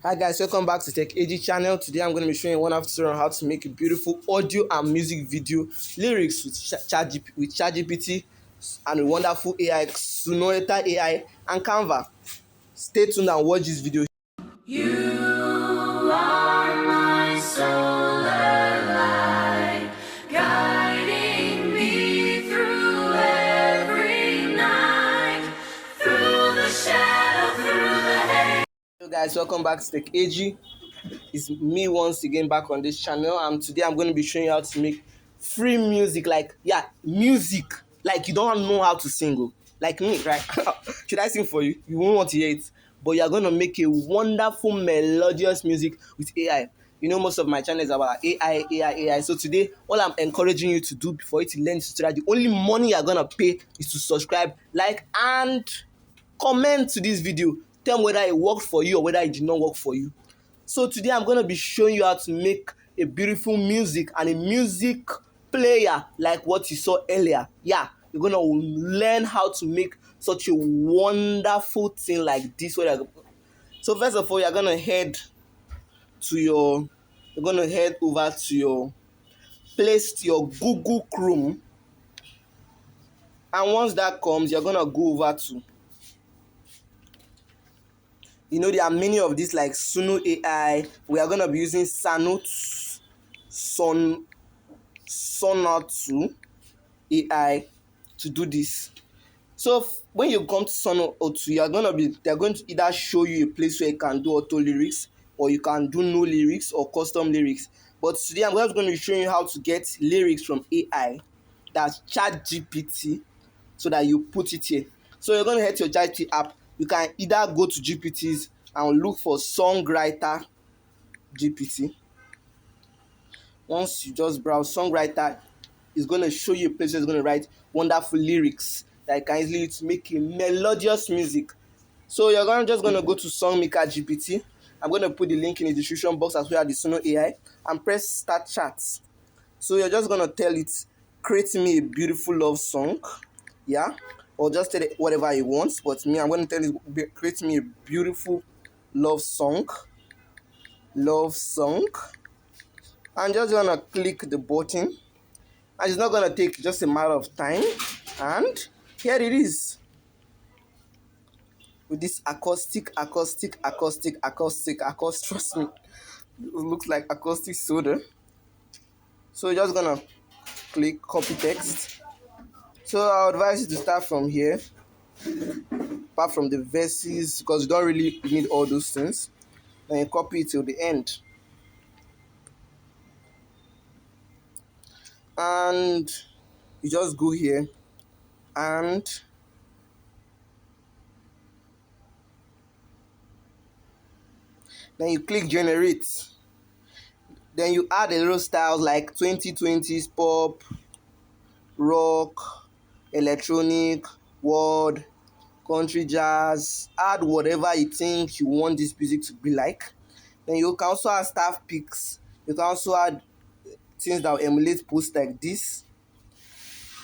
Hi guys, welcome back to Tech AG channel. Today I'm going to be showing you one after on how to make a beautiful audio and music video lyrics with ChatGPT and a wonderful AI, sonauto AI and Canva. Stay tuned and watch this video. You are my solar light, guiding me through every night, through the shadow, through the haze. Hello guys, welcome back to Tech AG. It's me once again back on this channel, and today I'm going to be showing you how to make free music, music like you don't know how to sing, like me, right? Should I sing for you? You won't want to hear it, but you're going to make a wonderful melodious music with AI. You know, most of my channel is about AI. So today, all I'm encouraging you to do for you to learn to that, the only money you're going to pay is to subscribe, like, and comment to this video. Tell me whether it worked for you or whether it did not work for you. So today I'm going to be showing you how to make a beautiful music and a music player like what you saw earlier. Yeah, you're going to learn how to make such a wonderful thing like this. So first of all, you're going to head over to your place, to your Google Chrome. And once that comes, you're going to go over to, you know, there are many of these like Suno AI. We are going to be using sonauto.ai to do this. So when you come to sonauto, they're going to either show you a place where you can do auto lyrics, or you can do no lyrics or custom lyrics. But today I'm just going to be showing you how to get lyrics from AI, that's ChatGPT, so that you put it here. So you're going to head to your ChatGPT app. You can either go to GPTs and look for songwriter GPT. Once you just browse songwriter, it's going to show you a place where it's going to write wonderful lyrics that you can easily use to make a melodious music. So you're just going to go to songmaker GPT. I'm going to put the link in the description box as well as the Suno AI, and press start chat. So you're just going to tell it, create me a beautiful love song, yeah, or just tell it whatever it wants. But me, I'm going to tell it, create me a beautiful love song. I'm just going to click the button, and it's not going to take just a matter of time. And here it is, with this acoustic, trust me, it looks like acoustic soda. So you're just going to click copy text. So I advise you to start from here, apart from the verses, because you don't really need all those things. Then you copy it till the end. And you just go here and then you click generate. Then you add a little styles like 2020s pop, rock, electronic, world, country, jazz. Add whatever you think you want this music to be like. Then you can also add staff picks. You can also add things that will emulate posts like this.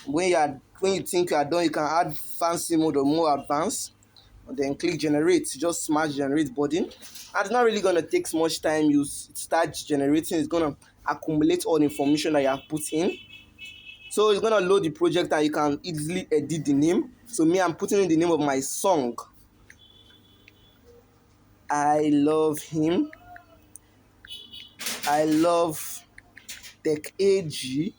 When you think you are done, you can add fancy mode or more advanced, and then click generate. Just smash generate button, and it's not really going to take much time. You start generating, it's going to accumulate all the information that you have put in. So it's going to load the project, and you can easily edit the name. So me, I'm putting in the name of my song, I love him, I love Tech AG.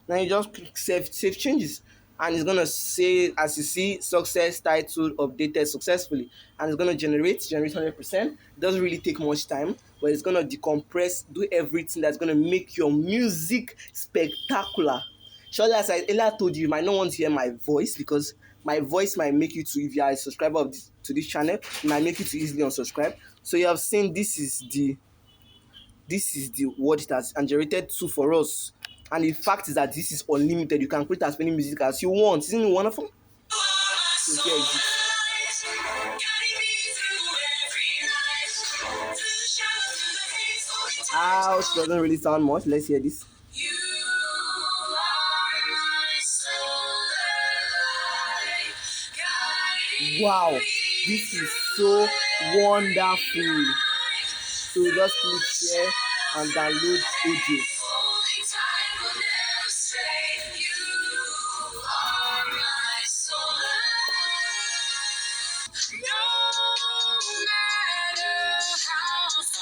Now you just click save changes, and it's gonna say, as you see, success title updated successfully, and it's gonna generate 100%. It doesn't really take much time, but it's gonna decompress, do everything that's gonna make your music spectacular. Surely, as I earlier told you, you might not want to hear my voice, because my voice might make you to, if you are a subscriber to this channel, it might make you to easily unsubscribe. So you have seen this is the what it has generated to for us. And the fact is that this is unlimited. You can create as many music as you want. Isn't it wonderful? So here is it. Ouch, doesn't really sound much. Let's hear this. Wow, this is so wonderful. So just click here and download audio.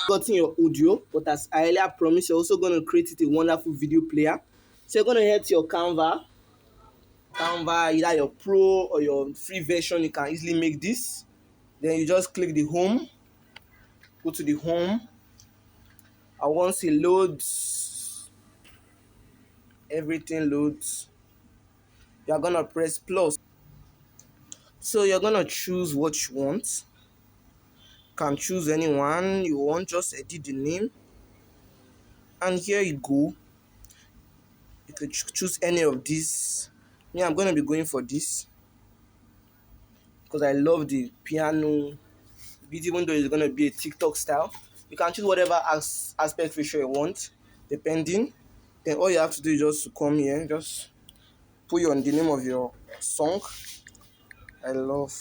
Gotten your audio, but as I earlier promised, you're also going to create it a wonderful video player. So you're going to head to your Canva, either your pro or your free version. You can easily make this. Then you just click the home, go to the home, and once it loads, everything loads, you're gonna press plus. So you're gonna choose what you want. You can choose anyone you want, just edit the name, and here you go. You could choose any of these. Me, I'm gonna be going for this because I love the piano beat, even though it's gonna be a TikTok style. You can choose whatever aspect ratio you want, depending. Then all you have to do is just to come here, just put on the name of your song. I love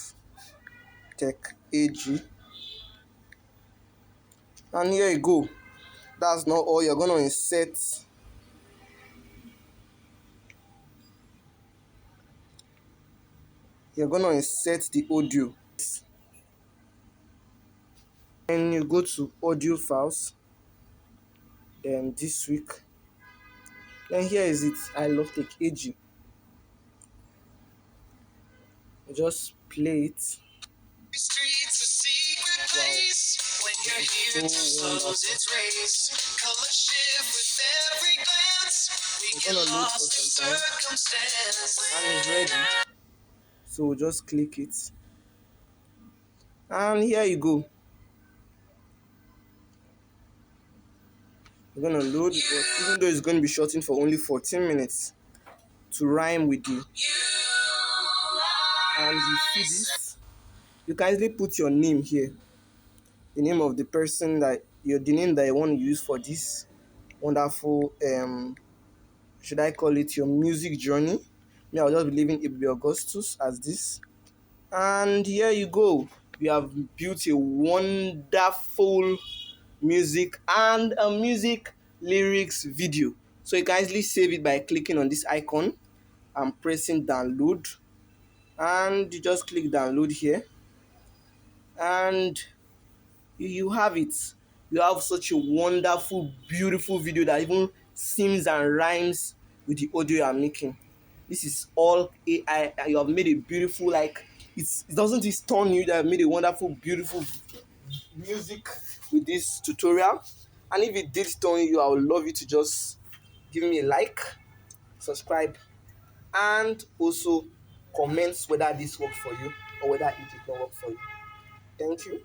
Tech AG, and here you go. That's not all. You're gonna insert. You're gonna insert the audio. And you go to audio files. Then this week. Then here is it. I love Tech AG. You just play it. Streets a secret place when you're here to close its race. Color shift with every glance. We get lost in circumstance. And it's ready. So just click it. And here you go. You're gonna load it, but even though it's going to be shortened for only 14 minutes to rhyme with you. And you see this, you can easily put your name here, the name of the person the name that you want to use for this wonderful should I call it your music journey. Me, I'll just be leaving Ibe Augustus as this. And here you go. We have built a wonderful music and a music lyrics video. So you can easily save it by clicking on this icon and pressing download. And you just click download here. And you have it. You have such a wonderful, beautiful video that even sings and rhymes with the audio you are making. This is all AI. You have made a beautiful, like, it doesn't stun you that I've made a wonderful, beautiful music with this tutorial. And if it did stun you, I would love you to just give me a like, subscribe, and also comment whether this worked for you or whether it did not work for you. Thank you.